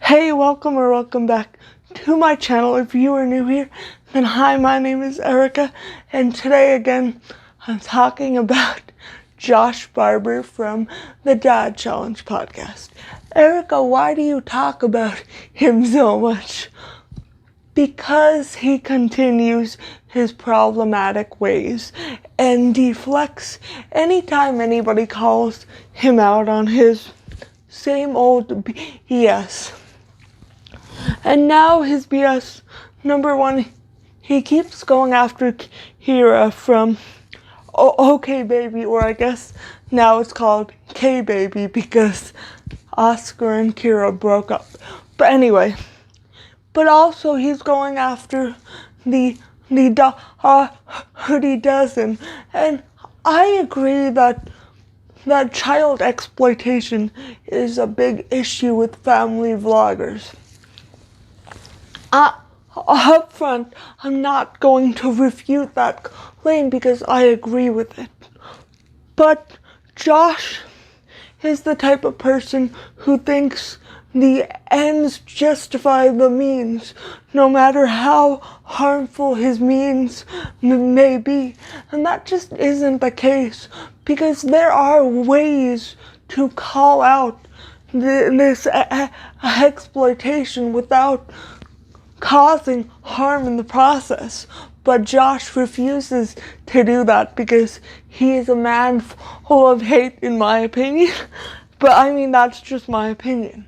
Hey, welcome back to my channel. If you are new here, then hi, my name is Erica, and today again, I'm talking about Josh Barber from the Dad Challenge podcast. Erica, why do you talk about him so much? Because he continues his problematic ways and deflects anytime anybody calls him out on his same old BS. And now his BS number one, he keeps going after Kira from OK Baby, or I guess now it's called K Baby because Oscar and Kira broke up. But anyway, but also he's going after the Dougherty Dozen, and I agree that child exploitation is a big issue with family vloggers. Up front, I'm not going to refute that claim because I agree with it. But Josh is the type of person who thinks the ends justify the means, no matter how harmful his means may be. And that just isn't the case, because there are ways to call out this exploitation without causing harm in the process. But Josh refuses to do that because he is a man full of hate, in my opinion. But I mean, that's just my opinion.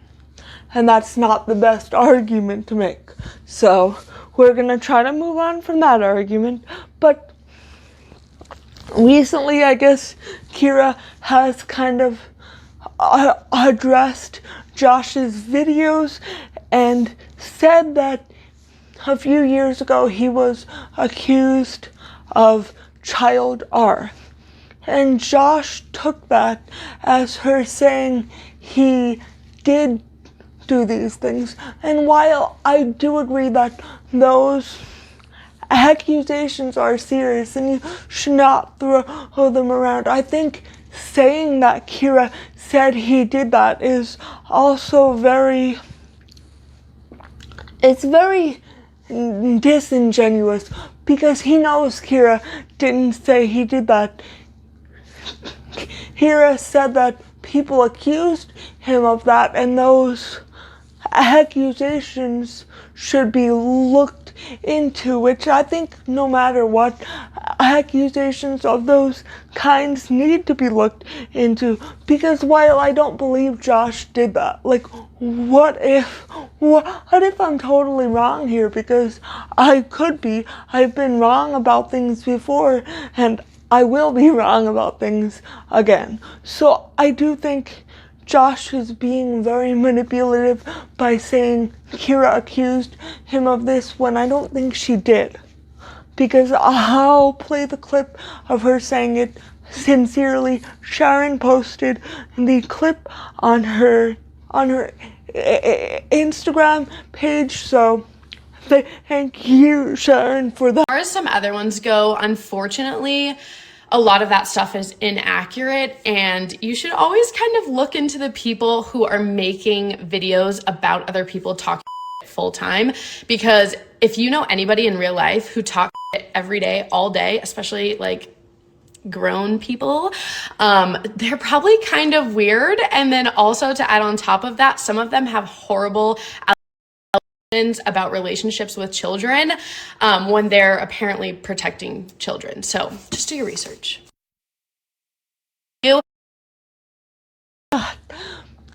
And that's not the best argument to make. So we're gonna try to move on from that argument. But recently, I guess, Kira has kind of addressed Josh's videos and said that a few years ago he was accused of child R. And Josh took that as her saying he did do these things. And while I do agree that those accusations are serious and you should not throw them around, I think saying that Kira said he did that is also very disingenuous, because he knows Kira didn't say he did that. Kira said that people accused him of that, and those accusations should be looked into, which I think no matter what, accusations of those kinds need to be looked into. Because while I don't believe Josh did that, like, what if I'm totally wrong here? Because I could be. I've been wrong about things before, and I will be wrong about things again. So I do think Josh is being very manipulative by saying Kira accused him of this when I don't think she did. Because I'll play the clip of her saying it sincerely. Sharon posted the clip on her Instagram page, so thank you, Sharon, for that. As far as some other ones go, unfortunately, a lot of that stuff is inaccurate, and you should always kind of look into the people who are making videos about other people talking full time, because if you know anybody in real life who talks every day, all day, especially like grown people, they're probably kind of weird. And then also to add on top of that, some of them have horrible about relationships with children when they're apparently protecting children. So just do your research.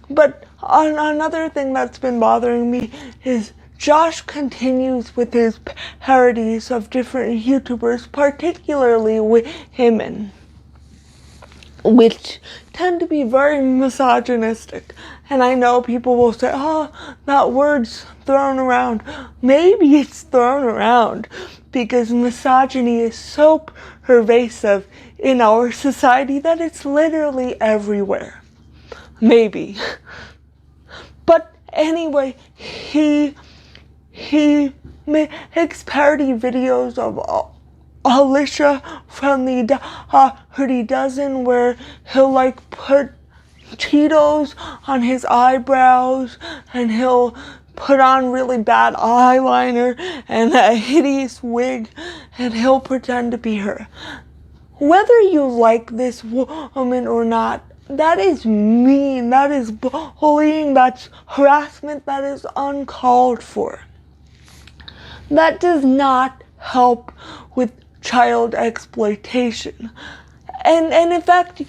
But another thing that's been bothering me is Josh continues with his parodies of different YouTubers, particularly women, which tend to be very misogynistic. And I know people will say, oh, that word's thrown around. Maybe it's thrown around because misogyny is so pervasive in our society that it's literally everywhere. Maybe. But anyway, he makes parody videos of Alicia from the Dougherty Dozen, where he'll like put Cheetos on his eyebrows, and he'll put on really bad eyeliner and a hideous wig, and he'll pretend to be her. Whether you like this woman or not, that is mean, that is bullying, that's harassment, that is uncalled for. That does not help with child exploitation. And in fact,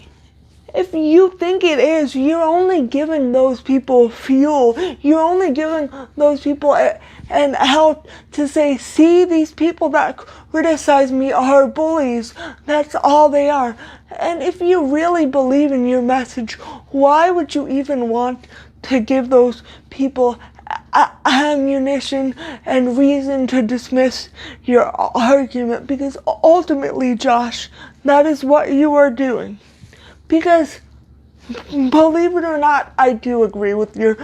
if you think it is, you're only giving those people fuel. You're only giving those people an out to say, see, these people that criticize me are bullies. That's all they are. And if you really believe in your message, why would you even want to give those people ammunition and reason to dismiss your argument? Because ultimately, Josh, that is what you are doing. Because, believe it or not, I do agree with your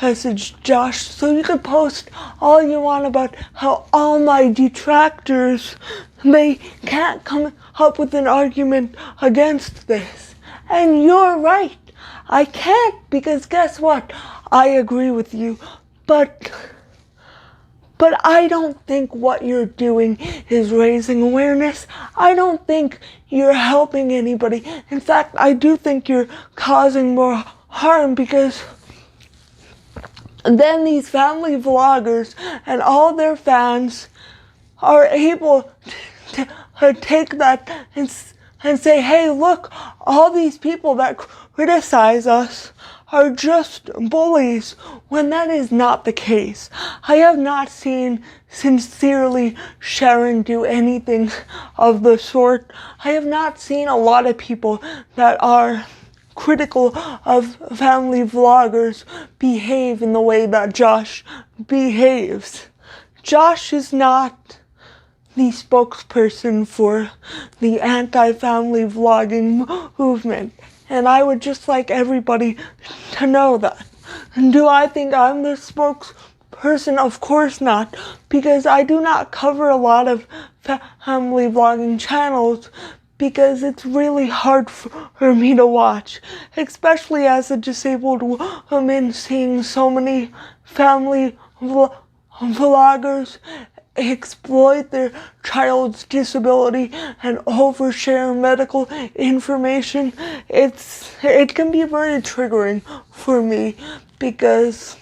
message, Josh. So you can post all you want about how all my detractors, they can't come up with an argument against this. And you're right. I can't, because guess what? I agree with you. But I don't think what you're doing is raising awareness. I don't think you're helping anybody. In fact, I do think you're causing more harm, because then these family vloggers and all their fans are able to take that and say, hey, look, all these people that criticize us are just bullies, when that is not the case. I have not seen Sincerely Sharon do anything of the sort. I have not seen a lot of people that are critical of family vloggers behave in the way that Josh behaves. Josh is not the spokesperson for the anti-family vlogging movement. And I would just like everybody to know that. And do I think I'm the spokesperson? Of course not, because I do not cover a lot of family vlogging channels, because it's really hard for me to watch, especially as a disabled woman, seeing so many family vloggers exploit their child's disability and overshare medical information. It can be very triggering for me, because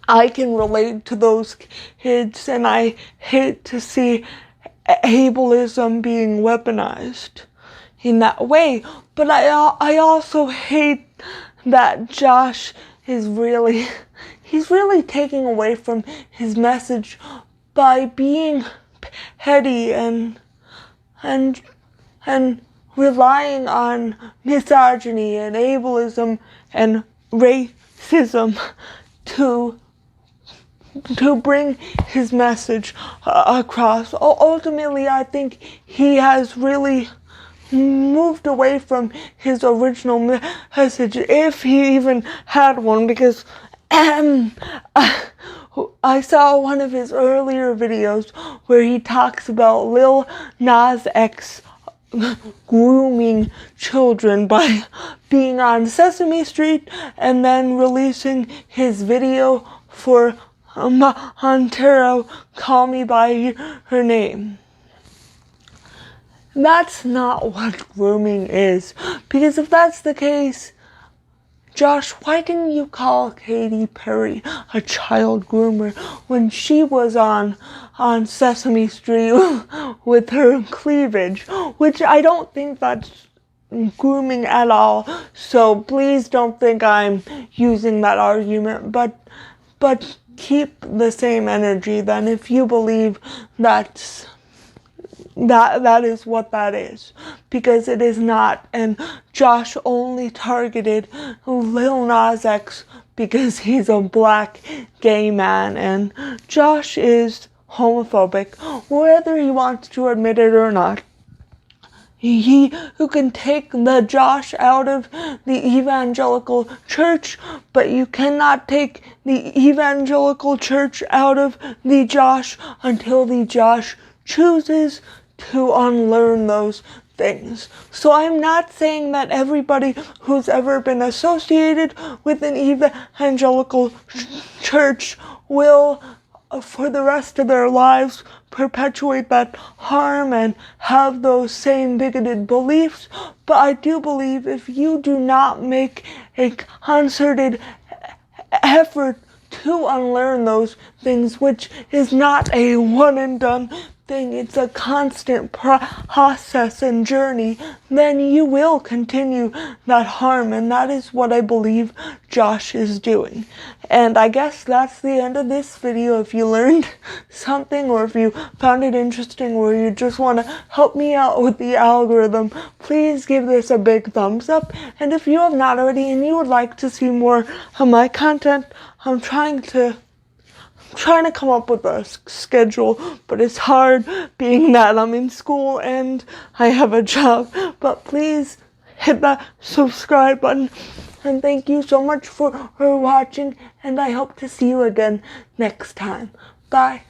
I can relate to those kids, and I hate to see ableism being weaponized in that way. But I also hate that Josh is he's really taking away from his message by being petty and relying on misogyny and ableism and racism to bring his message across. Ultimately, I think he has really moved away from his original message, if he even had one, because I saw one of his earlier videos where he talks about Lil Nas X grooming children by being on Sesame Street and then releasing his video for Montero, Call Me By Her Name. That's not what grooming is. Because if that's the case, Josh, why didn't you call Katy Perry a child groomer when she was on Sesame Street with her cleavage? Which I don't think that's grooming at all. So please don't think I'm using that argument. But keep the same energy then, if you believe that is what that is, because it is not. And Josh only targeted Lil Nas X because he's a black gay man, and Josh is homophobic, whether he wants to admit it or not. He who can take the Josh out of the evangelical church, but you cannot take the evangelical church out of the Josh until the Josh chooses to unlearn those things. So I'm not saying that everybody who's ever been associated with an evangelical church will, for the rest of their lives, perpetuate that harm and have those same bigoted beliefs. But I do believe if you do not make a concerted effort to unlearn those things, which is not a one and done thing, it's a constant process and journey, then you will continue that harm, and that is what I believe Josh is doing. And I guess that's the end of this video. If you learned something, or if you found it interesting, or you just want to help me out with the algorithm, please give this a big thumbs up. And if you have not already and you would like to see more of my content, I'm trying to come up with a schedule, but it's hard being that I'm in school and I have a job. But please hit that subscribe button, and thank you so much for watching, and I hope to see you again next time. Bye.